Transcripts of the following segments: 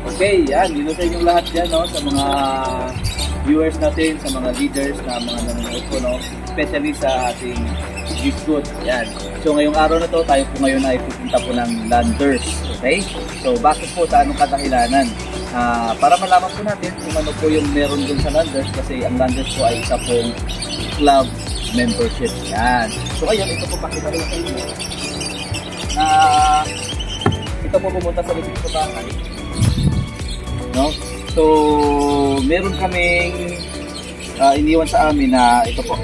Okay, yan. Dito sa inyong lahat dyan, no? Sa mga viewers natin, sa mga leaders na mga nanonood po, no? Especially sa ating Gift Good. Yan. So, ngayong araw na to, tayo po ngayon ay pupunta po ng Landers. Okay? So, bakit po sa anong kadahilanan? Para malaman po natin kung ano po yung meron dun sa Landers kasi ang Landers po ay isa pong club membership. Yan. So, ngayon, ito po pakita rin sa inyo. Ito po pumunta sa likod sa bahay. No? So, meron kaming iniwan sa amin na ito po.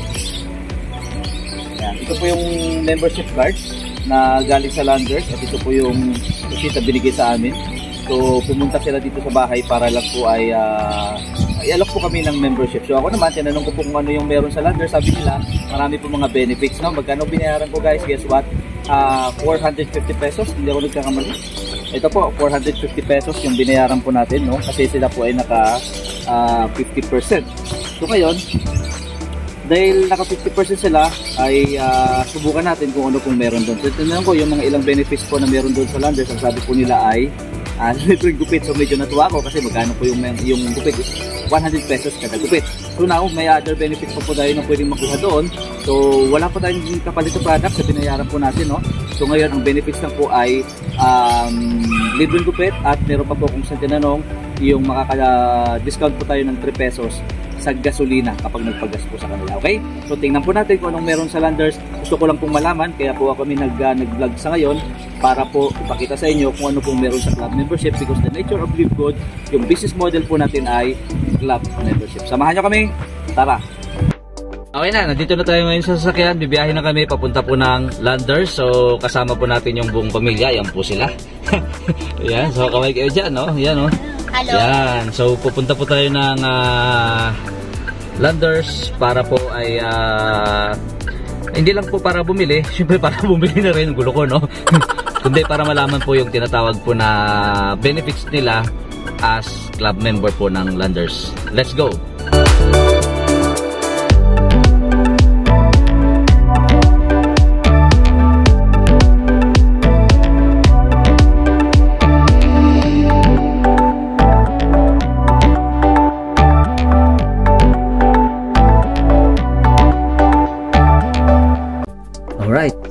Yan. Ito po yung membership card na galing sa Landers at ito po yung receipt na binigay sa amin. So, pumunta sila dito sa bahay para lang po ay i-alok po kami ng membership. So, ako naman, tinanong ko po kung ano yung meron sa Landers. Sabi nila, marami po mga benefits. No? Magkano binayaran ko guys? Guess what? 450 pesos. Hindi ako nagkakamali. Ito po, 450 pesos yung binayaran po natin. No? Kasi sila po ay naka 50%. So, ngayon, dahil naka 50% sila, ay subukan natin kung ano pong meron doon. So, tinanong ko yung mga ilang benefits po na meron doon sa Landers. Ang sabi po nila ay libreng gupit. So medyo natuwa ako kasi magkano po yung gupit is 100 pesos kada gupit. So now may other benefits po tayo na pwedeng makuha doon. So wala po tayong kapalit na product sa binayaran po natin, no? So ngayon ang benefits lang po ay libreng gupit at meron pa po kung saan tinanong yung makaka-discount po tayo ng 3 pesos sa gasolina kapag nagpagas po sa kanila. Okay? So tingnan po natin kung anong meron sa Landers. Gusto ko lang pong malaman kaya po kami nag-vlog sa ngayon para po ipakita sa inyo kung ano pong meron sa club membership because the nature of Live Good, yung business model po natin ay club membership. Samahan nyo kami. Tara! Okay na, nandito na tayo ngayon sa sasakyan. Bibiyahin na kami papunta po ng Landers. So kasama po natin yung buong pamilya. Yan po sila. Yan, so kaway kayo dyan, no? Yan, no? Hello. Yan, so pupunta po tayo ng Landers para po ay hindi lang po para bumili, syempre para bumili na rin, gulo ko, no? Kundi para malaman po yung tinatawag po na benefits nila as club member po ng Landers. Let's go!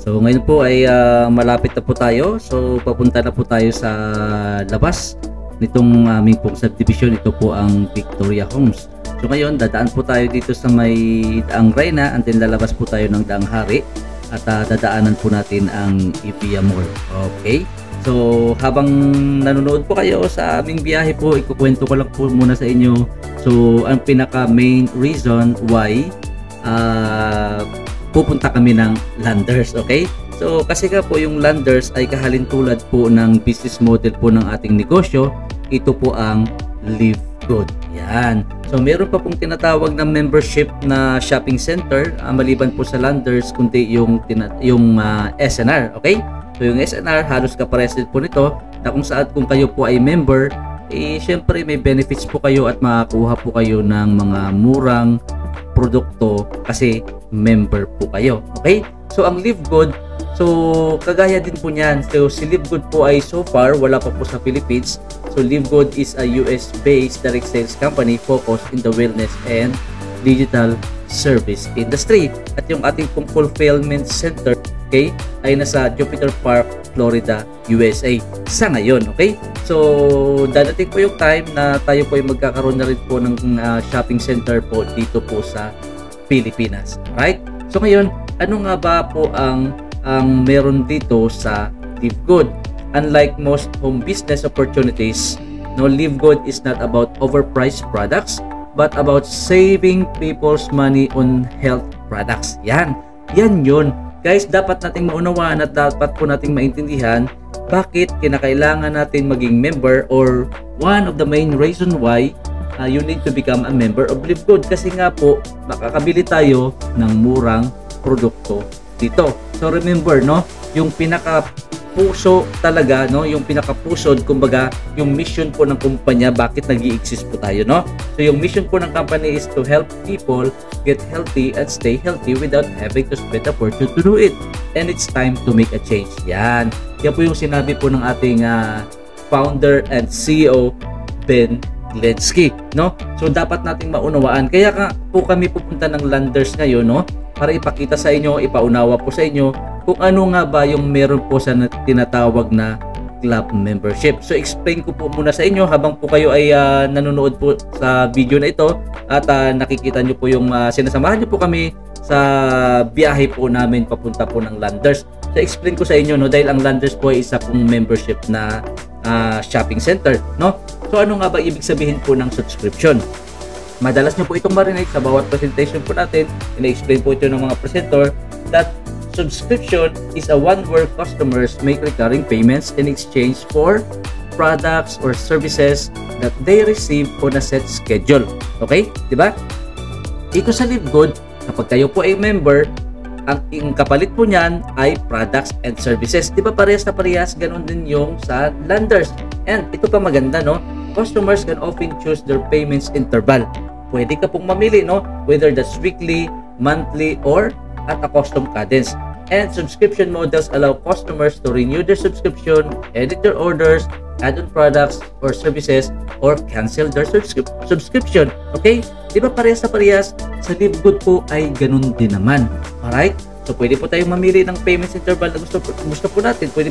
So ngayon po ay malapit na po tayo. So papunta na po tayo sa labas nitong aming pong subdivision. Ito po ang Victoria Homes. So ngayon dadaan po tayo dito sa may Daang Reyna and then lalabas po tayo ng Daang Hari at dadaanan po natin ang Evia Mall. Okay? So habang nanonood po kayo sa aming biyahe po, ikukwento ko lang po muna sa inyo. So ang pinaka main reason why pupunta kami ng Landers, okay? So kasi nga po yung Landers ay kahalintulad po ng business model po ng ating negosyo. Ito po ang Live Good. Yan. So meron pa pong tinatawag na membership na shopping center maliban po sa Landers kundi yung SNR, okay? So yung SNR halos kapares din po nito na kung saan kung kayo po ay member, syempre may benefits po kayo at makakuha po kayo ng mga murang produkto kasi member po kayo. Okay? So ang Live Good, so kagaya din po niyan. So si Live Good po ay so far wala pa po sa Philippines. So Live Good is a US based direct sales company focused in the wellness and digital service industry. At yung ating pong fulfillment center, okay, ay nasa Jupiter Park, Florida, USA sa ngayon. Okay? So dadating po yung time na tayo po ay magkakaroon na rin po ng shopping center po dito po sa Pilipinas. Right? So ngayon, ano nga ba po ang meron dito sa Live Good? Unlike most home business opportunities, no, Live Good is not about overpriced products but about saving people's money on health products. Yan yun. Guys, dapat nating maunawaan at dapat po nating maintindihan bakit kinakailangan natin maging member or one of the main reason why you need to become a member of Live Good kasi nga po makakabili tayo ng murang produkto dito. So remember, no, yung pinaka puso talaga, no, yung pinaka-pusod, kumbaga, yung mission po ng kumpanya, bakit nag-i-exist po tayo, no? So yung mission po ng company is to help people get healthy and stay healthy without having to spend a fortune to do it. And it's time to make a change. Yan po yung sinabi po ng ating founder and CEO Ben Glensky, no? So dapat nating maunawaan. Kaya nga po kami pupunta ng Landers ngayon, no? Para ipakita sa inyo, ipaunawa po sa inyo kung ano nga ba yung meron po sa tinatawag na club membership. So explain ko po muna sa inyo habang po kayo ay nanonood po sa video na ito at nakikita nyo po yung sinasamahan nyo po kami sa biyahe po namin papunta po ng Landers. So explain ko sa inyo, no, dahil ang Landers po ay isa pong membership na shopping center, no? So ano nga ba ibig sabihin po ng subscription? Madalas nyo po itong marinig sa bawat presentation po natin, ina-explain po ito ng mga presenter that subscription is a one where customers make recurring payments in exchange for products or services that they receive on a set schedule. Okay? Diba? Ito sa LiveGood, kapag kayo po ay member, ang kapalit po niyan ay products and services. Diba parehas na parehas? Ganun din yung sa Landers. And ito pa maganda, no? Customers can often choose their payments interval. Pwede ka pong mamili, no? Whether that's weekly, monthly, or at a custom cadence. And subscription models allow customers to renew their subscription, edit their orders, add on products or services, or cancel their subscription. Okay? Di ba parehas na parehas? Sa LiveGood po ay ganun din naman. Alright? So pwede po tayong mamili ng payments interval na gusto po natin. Pwede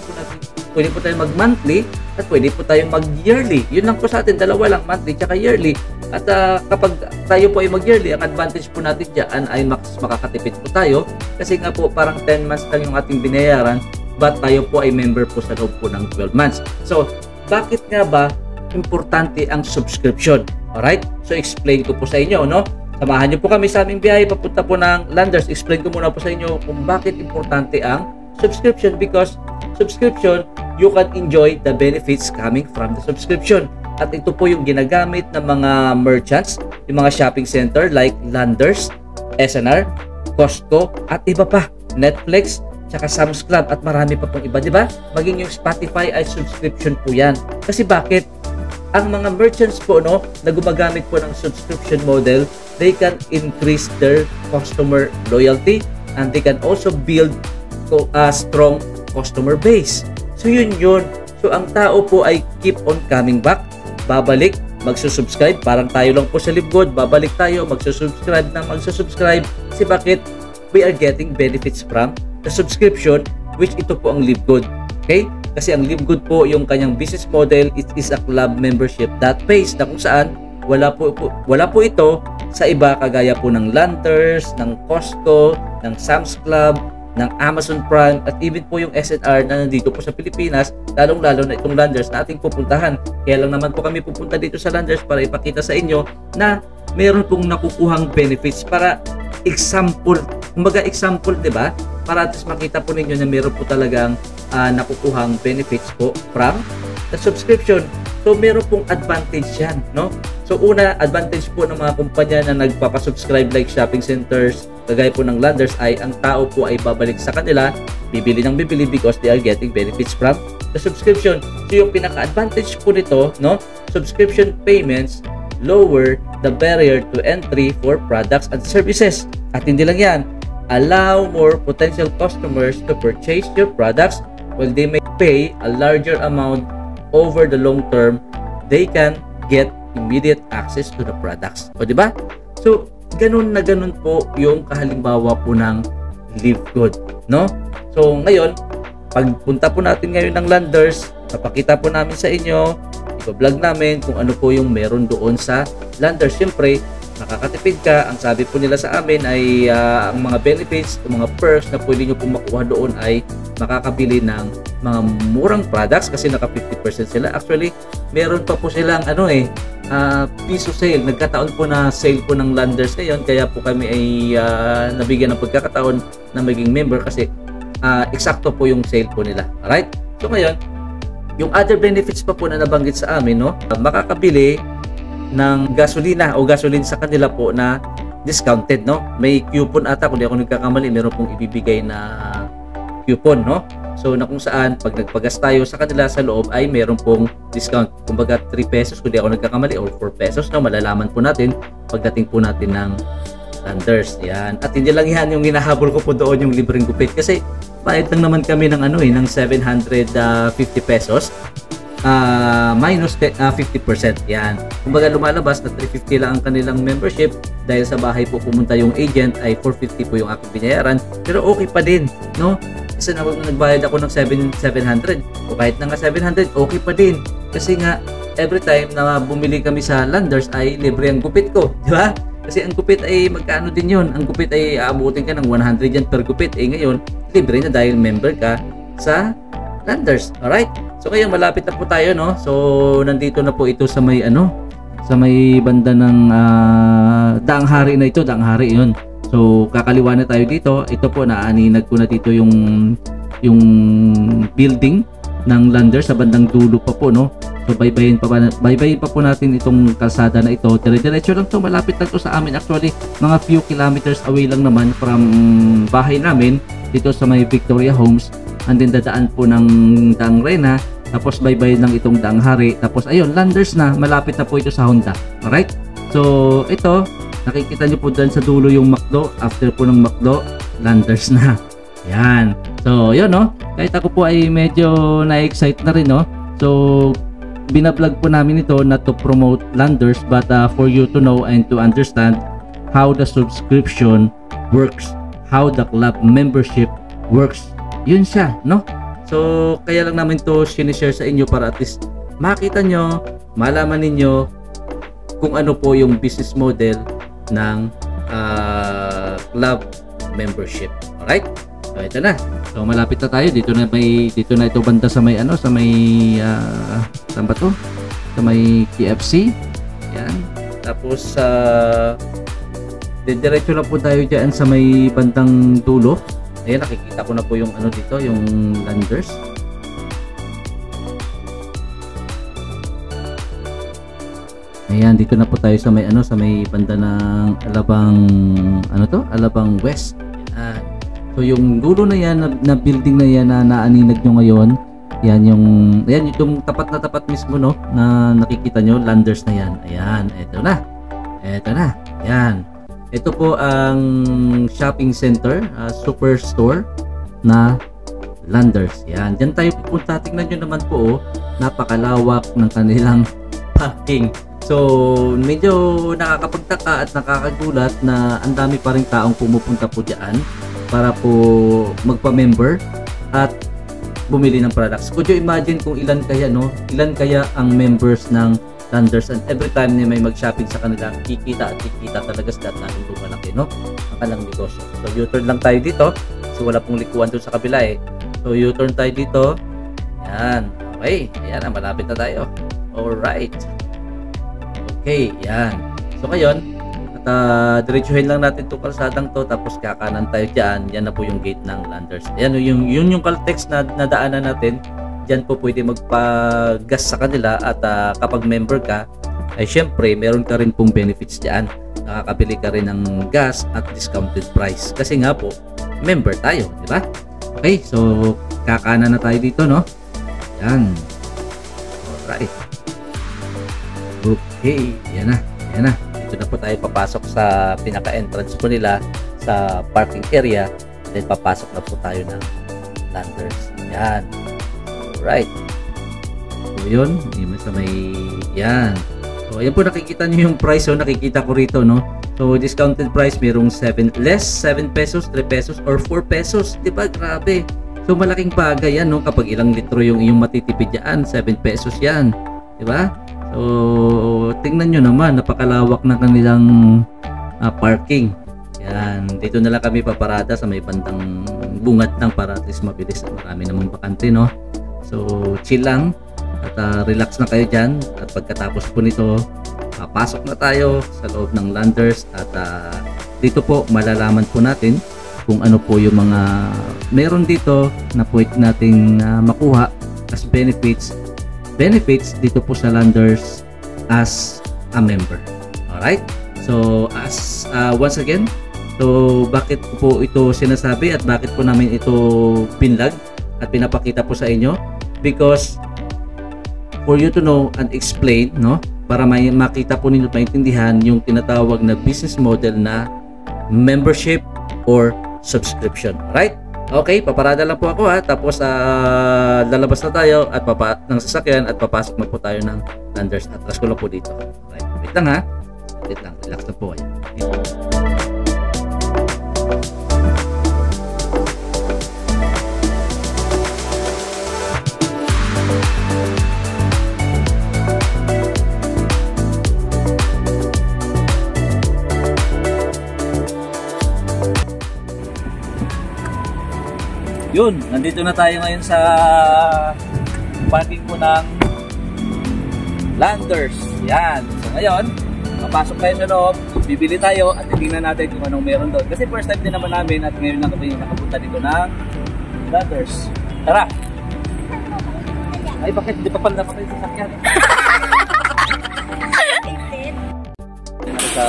po tayong mag-monthly at pwede po tayong mag-yearly. Yun lang po sa atin, dalawa lang, monthly at yearly. At kapag tayo po ay mag-yearly, ang advantage po natin dyan ay makakatipid po tayo. Kasi nga po parang 10 months lang yung ating binayaran, but tayo po ay member po sa loob po ng 12 months. So, bakit nga ba importante ang subscription? Alright? So, explain ko po sa inyo, no? Samahan niyo po kami sa aming biyahe papunta po ng Landers. Explain ko muna po sa inyo kung bakit importante ang subscription, because subscription, you can enjoy the benefits coming from the subscription. At ito po yung ginagamit ng mga merchants, yung mga shopping center like Landers, SNR, Costco, at iba pa, Netflix, tsaka Sam's Club, at marami pa pong iba, di ba? Maging yung Spotify ay subscription po yan. Kasi bakit? Ang mga merchants po, no, na gumagamit po ng subscription model, they can increase their customer loyalty and they can also build a strong customer base. So yun. So ang tao po ay keep on coming back, babalik, magsusubscribe. Parang tayo lang po sa LiveGood, babalik tayo, magsusubscribe. Kasi bakit? We are getting benefits from the subscription, which ito po ang LiveGood. Okay? Kasi ang LiveGood po, yung kanyang business model, it is a club membership that pays, na kung saan wala po ito sa iba kagaya po ng Landers, ng Costco, ng Sam's Club, ng Amazon Prime, at even po yung SNR na nandito po sa Pilipinas, lalong-lalo na itong Landers na ating pupuntahan. Kaya lang naman po kami pupunta dito sa Landers para ipakita sa inyo na meron pong nakukuhang benefits para example, di ba? Para at least makita po ninyo na meron po talagang nakukuhang benefits po from the subscription. So meron pong advantage yan, no? So una, advantage po ng mga kumpanya na nagpapasubscribe like shopping centers, kagaya po ng Landers, ay ang tao po ay babalik sa kanila, bibili ng bibili because they are getting benefits from the subscription. So yung pinaka-advantage po nito, no? Subscription payments lower the barrier to entry for products and services. At hindi lang yan, allow more potential customers to purchase your products. While they may pay a larger amount over the long term, they can get immediate access to the products. O diba? So, ganun na ganun po yung kahalimbawa po ng LiveGood, no? So, ngayon, pagpunta po natin ngayon ng Landers, papakita po namin sa inyo, ipa-vlog namin kung ano po yung meron doon sa Landers. Siyempre, makakatipid ka. Ang sabi po nila sa amin ay ang mga benefits, ang mga perks na pwede nyo pong makuha doon ay makakabili ng mga murang products kasi naka 50% sila. Actually, meron pa po silang piso sale. Nagkataon po na sale po ng Landers ngayon, kaya po kami ay nabigyan ng pagkakataon na maging member kasi eksakto po yung sale po nila. Alright? So ngayon, yung other benefits pa po na nabanggit sa amin, no? Makakabili ng gasolina o gasoline sa kanila po na discounted, no? May coupon ata, kung di ako nagkakamali, meron pong ibibigay na coupon, no? So na kung saan pag nagpagas tayo sa kanila sa loob ay meron pong discount. Kumbaga 3 pesos kung di ako nagkakamali or 4 pesos, no? Malalaman po natin pagdating po natin ng Landers. Yan. At hindi lang yan yung hinahabol ko po doon, yung libreng gupit, kasi bayad lang naman kami ng ng 750 pesos. minus 50%. Yan. Kumbaga lumalabas na 350 lang ang kanilang membership dahil sa bahay po pumunta yung agent ay 450 po yung aking binayaran. Pero okay pa din, no? Kasi nagbayad ako ng 700 o kahit na nga 700, okay pa din. Kasi nga every time na bumili kami sa Landers ay libre ang gupit ko, di ba? Kasi ang gupit ay magkano din yun? Ang gupit ay aabutin ka ng 100 yan per gupit. Eh ngayon, libre na dahil member ka sa Landers. Alright? So ngayon, malapit na po tayo, no? So, nandito na po ito sa may, sa may banda ng Daang Hari na ito. Daang Hari yun. So, kakaliwa na tayo dito. Ito po, naaninag ko na dito yung building ng Landers sa bandang dulo pa po, no? So baybayin pa po natin itong kalsada na ito. Dire-diretso lang to, malapit lang to sa amin. Actually, mga few kilometers away lang naman from bahay namin dito sa may Victoria Homes. And then dadaan po ng Daang Rena, tapos baybayin lang itong Daang Hari. Tapos ayun, Landers na, malapit na po ito sa Honda. Alright? So ito, nakikita nyo po dyan sa dulo yung McDo. After po ng McDo, Landers na. Yan. So yun, no? Kahit ako po ay medyo na-excite na rin, no? So binablog po namin ito not to promote Landers but for you to know and to understand how the subscription works, how the club membership works. Yun siya, no? So kaya lang namin to sinishare sa inyo para at least makita nyo, malaman ninyo kung ano po yung business model ng club membership. Alright? So ito na. So malapit na tayo dito na ito banda sa may sa may saan ba to? Sa may KFC. Yan. Tapos diretso na po tayo diyan sa may bandang dulo. Ayan, nakikita ko na po yung dito, yung Landers. Ayan, dito na po tayo sa may sa may banda ng Alabang West. Ayan. So yung dulo na yan na building na yan na naaninag nyo ngayon, yan yung tapat na tapat mismo, no, na nakikita nyo, Landers na yan. Ayan, eto na. Ayan. Ito po ang shopping center, superstore na Landers. Yan, dyan tayo pupunta. Tingnan nyo naman po, napakalawak ng kanilang parking. So medyo nakakapagtaka at nakakagulat na ang dami pa rin taong pumupunta po dyan para po magpa-member at bumili ng products. Could you imagine kung ilan kaya ang members ng Landers, and every time na may mag-shopping sa kanila, kikita talaga sila at lalong lumalaki, no? Ang kanilang negosyo. So U-turn lang tayo dito. So wala pong likuan doon sa kabila eh. So U-turn tayo dito. Yan. Okay. Ayan na, malapit na tayo. Alright. Okay. Yan. So ngayon, diretsuhin lang natin itong kalsadang to, tapos kakanan tayo dyan. Yan na po yung gate ng Landers. Yan yung Caltex na nadaanan natin. Dyan po pwede magpa-gas sa kanila at kapag member ka ay syempre meron ka rin pong benefits dyan. Nakakabili ka rin ng gas at discounted price kasi nga po member tayo, di ba? Okay, so kakanan na tayo dito, no? Yan. Alright. Okay, yan na. Dito na po tayo papasok sa pinaka-entrance po nila sa parking area. Then papasok na po tayo ng Landers. Yan. Alright. So yun, sa may yan. So ayan po, nakikita nyo yung price. So nakikita ko rito, no? So discounted price merong 7 pesos, 3 pesos or 4 pesos. Diba? Grabe. So malaking bagay yan, no? Kapag ilang litro yung matitipid yan, 7 pesos yan. Diba? So tingnan nyo naman, napakalawak ng kanilang parking. Yan. Dito na lang kami paparada sa may bandang bungad lang para at least mabilis. Marami namang bakante, no? So chill lang at relax na kayo dyan, at pagkatapos po nito pasok na tayo sa loob ng Landers at dito po malalaman po natin kung ano po yung mga meron dito na pwede nating makuha as benefits dito po sa Landers as a member. Alright, so as once again, so bakit po ito sinasabi at bakit po namin ito pinlag at pinapakita po sa inyo? Because for you to know and explain, no, para makita po ninyo, maintindihan yung tinatawag na business model na membership or subscription, right? Okay, paparada lang po ako ha. Tapos lalabas na tayo at ng sasakyan at papasok na po tayo ng Landers. Atras ko lang po dito. Right. Wait lang ha. Wait lang. Relax na po kayo. Yun, nandito na tayo ngayon sa parking po ng Landers. Yan. So ngayon, papasok tayo sa loob, bibili tayo at titingnan natin kung anong meron doon. Kasi first time din naman namin at ngayon lang kami nakapunta dito ng Landers. Tara! Ay, bakit? Hindi pa pala napatay sa sakyan. Sa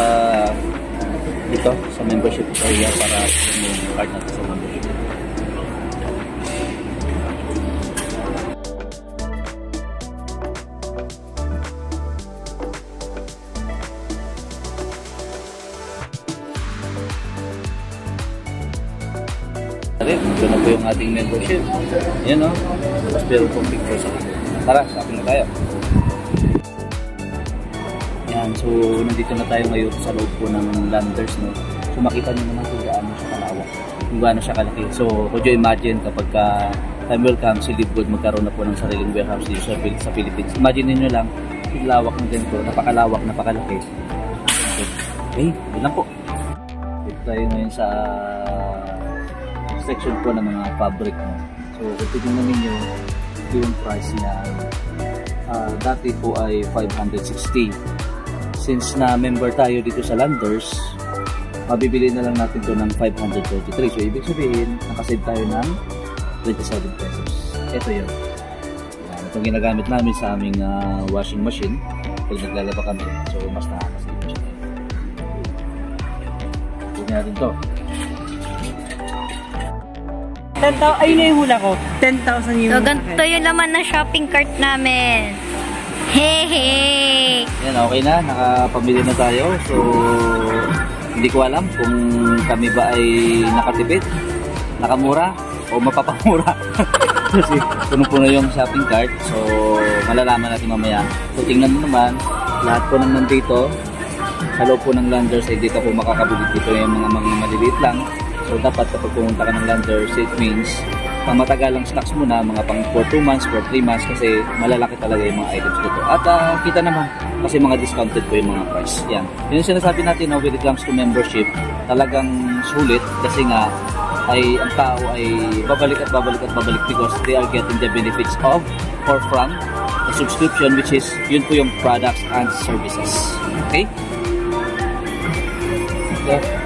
dito, sa membership area para yung card natin sa membership. Ito na po yung ating membership. Yan o. Tapos meron pong picture sa akin. Tara, shopping na tayo. Yan, so nandito na tayo ngayon sa loob po ng Landers. No? So makita nyo naman kung gaano siya kalawak. Kung gaano siya kalaki. So could you imagine kapag time will come, si Livegood magkaroon na po ng sariling warehouse dito sa Philippines. Imagine niyo lang, yung lawak ng ganito, napakalawak, napakalaki. Okay, yun lang po. Dito tayo ngayon sa section po ng mga fabric. No? So kung titignan ninyo, yung price niya dati po ay 560. Since na member tayo dito sa Landers, mabibili na lang natin ito ng 533. So ibig sabihin, nakasave tayo ng 27 pesos. Ito yun. Itong ginagamit namin sa aming washing machine pag naglalaba kami. So mas nakakasave po siya. Huwag natin ito. 10,000, ayun na yung hula ko. 10,000 yung... So, ganito yung laman ng shopping cart namin. Hehe! Yan, okay na. Nakapamili na tayo. So, hindi ko alam kung kami ba ay nakatipid, nakamura, o mapapamura. Kasi puno-puno yung shopping cart. So, malalaman natin mamaya. So, tingnan mo naman, lahat po nang nandito, sa loob po ng Landers, hindi ka po makakabili dito yung mga maliliit lang. So dapat kapag pumunta ka ng Landers, it means pang matagalang stocks muna, mga pang for 2 months, for 3 months kasi malalaki talaga yung mga items dito. At kita naman kasi mga discounted po yung mga price. Yan. Yun yung sinasabi natin when it comes to membership, talagang sulit kasi nga ay ang tao ay babalik at babalik at babalik because they are getting the benefits of or from the subscription, which is yun po yung products and services. Okay? Okay.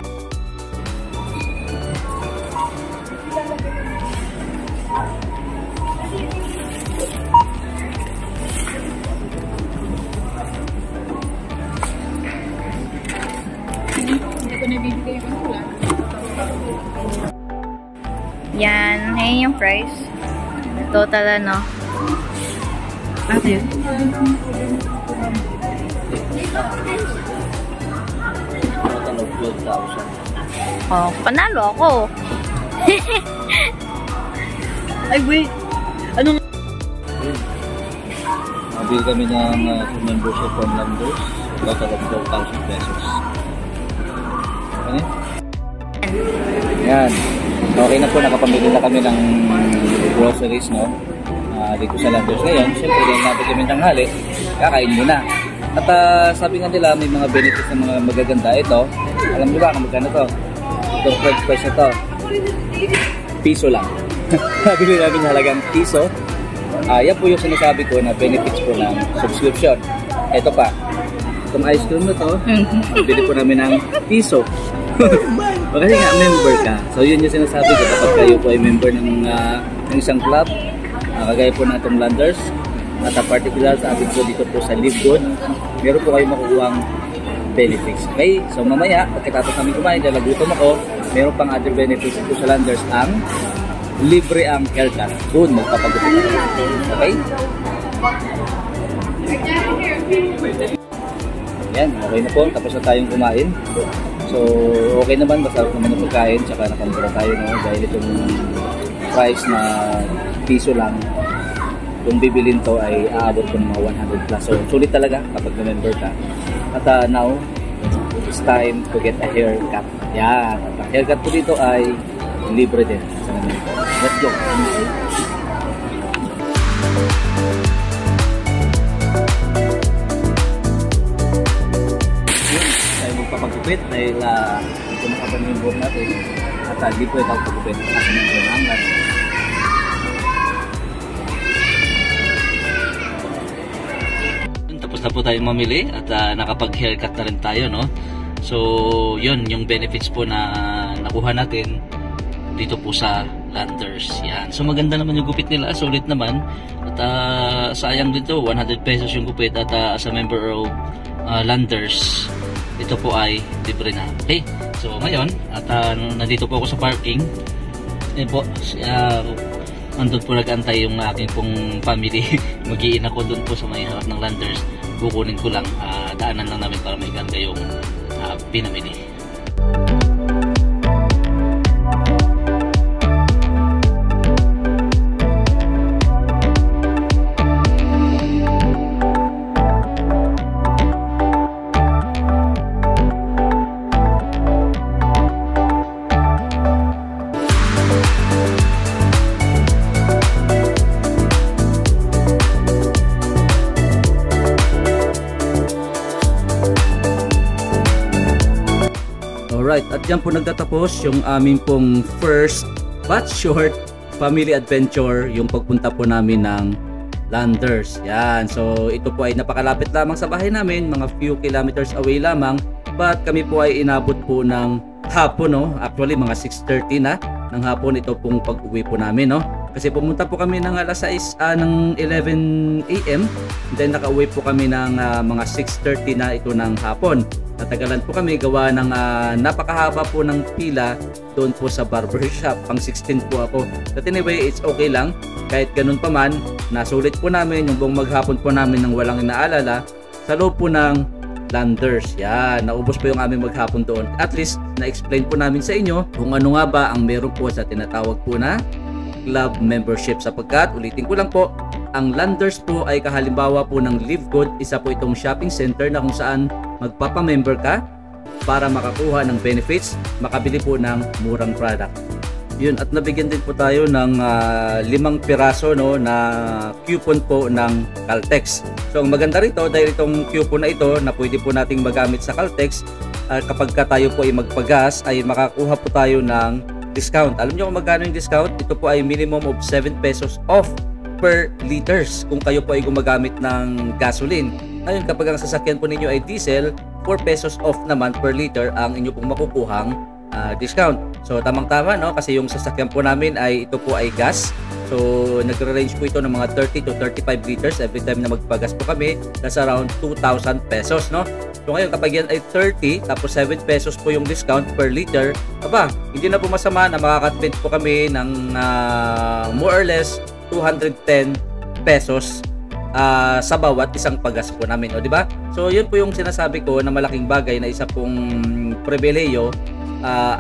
Yan, ayun yung price. Total ano. Ano yun? Total of 12,000. Oh, panalo ako. Ay, wait. Anong... Mabili kami ng membership from Landers. Total of 12,000 pesos. Okay? Yan. Okay na po, nakapamili na kami ng groceries, no? Dito sa Landers ngayon. Siyempre, dahil natin kami ng hali, kakain muna. At sabi nga nila, may mga benefits na mga magaganda. Ito, alam niyo ba kung magkano to? Itong french fries na to, piso lang. Nabili namin halagang piso. Yan po yung sinasabi ko na benefits po ng subscription. Ito pa, itong ice cream na to, bili po namin ng piso. Kasi nga, member ka. So yun yung sinasabi ko kapag kayo po ay member ng isang club, kagaya po na itong Landers, at particular sa atin po dito po sa Livegood, meron po kayo makukuhang benefits. Okay? So mamaya, pagkatapos namin kumain, dahil nagutom ako, meron pang other benefits po sa Landers ang libre ang haircut. Doon, magpapagutom. Okay? Yan, okay na po. Tapos na tayong kumain. So okay naman, masarap naman yung pagkain, tsaka nakamura tayo, no? Dahil itong price na piso lang, kung bibilin to ay aabot ko ng mga 100 plus. So sulit talaga kapag na-member ka. At now, it's time to get a haircut. Yan, at ang haircut ko dito ay libre din sa member. Let's go! Pagkupit dahil ito nakapan yung board natin at di po ikaw pagkupit kasi nang hanggat. Tapos na po tayo mamili at nakapag-haircut na rin tayo, no? So yun yung benefits po na nakuha natin dito po sa Landers. Yan. So maganda naman yung gupit nila, sulit naman at sayang dito 100 pesos yung gupit at as a member of Landers ito po ay libre na. Okay, so ngayon at nandito po ako sa parking. Yan po, andun po nag-antay yung aking pong family. Mag-iin ako dun po sa may harap ng Landers. Kukunin ko lang, daanan lang namin para may ganda yung pinamili. Alright, at dyan po nagtatapos yung aming pong first but short family adventure, yung pagpunta po namin ng Landers. Yan, so ito po ay napakalapit lamang sa bahay namin, mga few kilometers away lamang, but kami po ay inabot po ng hapon, no? Actually mga 6:30 na ng hapon ito pong pag-uwi po namin, no? Kasi pumunta po kami ng alas 6 ng 11 AM, then nakauwi po kami ng mga 6:30 na ito ng hapon. Natagalan po kami gawa ng napakahaba po ng pila doon po sa barbershop. Pang 16 po ako. But anyway, it's okay lang. Kahit ganun pa man, nasulit po namin yung buong maghapon po namin ng walang inaalala sa loob po ng Landers. Yan, naubos po yung aming maghapon doon. At least, na-explain po namin sa inyo kung ano nga ba ang meron po sa tinatawag po na club membership, sapagkat ulitin ko lang po, ang Landers po ay kahalimbawa po ng Live Good. Isa po itong shopping center na kung saan magpapamember ka para makakuha ng benefits, makabili po ng murang product. Yun, at nabigyan din po tayo ng 5 piraso, no, na coupon po ng Caltex. So ang maganda rito, dahil itong coupon na ito na pwede po nating magamit sa Caltex, kapag ka tayo po ay magpagas ay makakuha po tayo ng discount. Alam nyo kung magkano yung discount? Ito po ay minimum of 7 pesos off per liters kung kayo po ay gumagamit ng gasoline. Ayun, kapag ang sasakyan po ninyo ay diesel, 4 pesos off naman per liter ang inyo pong makukuhang discount. So tamang-tama, no, kasi yung sasakyan po namin ay ito po ay gas. So nagre-range po ito ng mga 30 to 35 liters every time na magpagas po kami. That's around 2,000 pesos, no. So ngayon kapag yan ay 30 tapos 7 pesos po yung discount per liter, aba, hindi na po masama na makakatipid po kami ng more or less 210 pesos sa bawat isang pagas po namin, o di ba? So yun po yung sinasabi ko na malaking bagay na isa pong pribileyo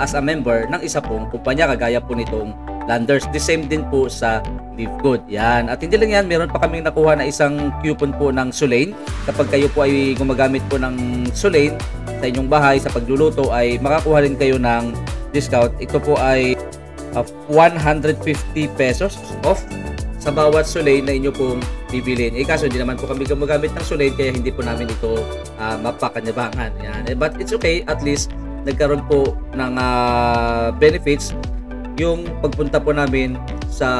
as a member ng isa pong kumpanya kagaya po nitong Landers. The same din po sa Live Good. Yan. At hindi lang yan, meron pa kaming nakuha na isang coupon po ng Sulain. Kapag kayo po ay gumagamit po ng Sulain sa inyong bahay sa pagluluto ay makakuha rin kayo ng discount. Ito po ay 150 pesos off sa bawat Sulain na inyo pong bibilin. Kaso hindi naman po kami gumagamit ng Sulain kaya hindi po namin ito mapakanyabangan. Yan. But it's okay, at least nagkaroon po ng benefits yung pagpunta po namin sa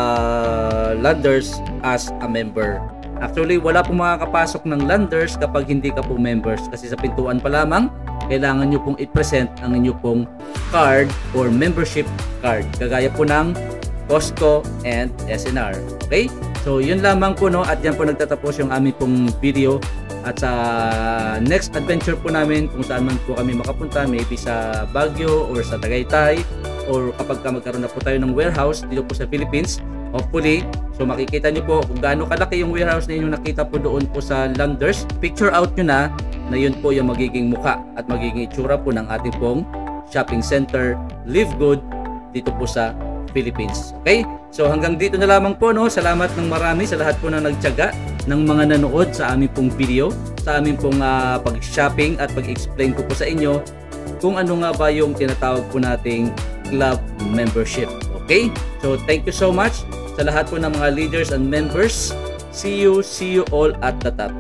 Landers as a member. Actually, wala pong makakapasok ng Landers kapag hindi ka po members kasi sa pintuan pa lamang kailangan nyo pong i-present ang inyo pong card or membership card. Kagaya po ng Costco and SNR. Okay? So, yun lamang po, no? At yan po nagtatapos yung aming pong video. At sa next adventure po namin, kung saan man po kami makapunta, maybe sa Baguio or sa Tagaytay, or kapag magkaroon na po tayo ng warehouse dito po sa Philippines, hopefully, so makikita nyo po kung gaano kalaki yung warehouse na inyong nakita po doon po sa Landers. Picture out nyo na yun po yung magiging mukha at magiging itsura po ng ating pong shopping center, Live Good, dito po sa Philippines. Okay? So hanggang dito na lamang po, no? Salamat ng marami sa lahat po na nagtiyaga, ng mga nanood sa aming pong video, sa aming pong pag-shopping at pag-explain ko po sa inyo kung ano nga ba yung tinatawag po nating club membership. Okay? So thank you so much sa lahat po ng mga leaders and members. See you all at the top.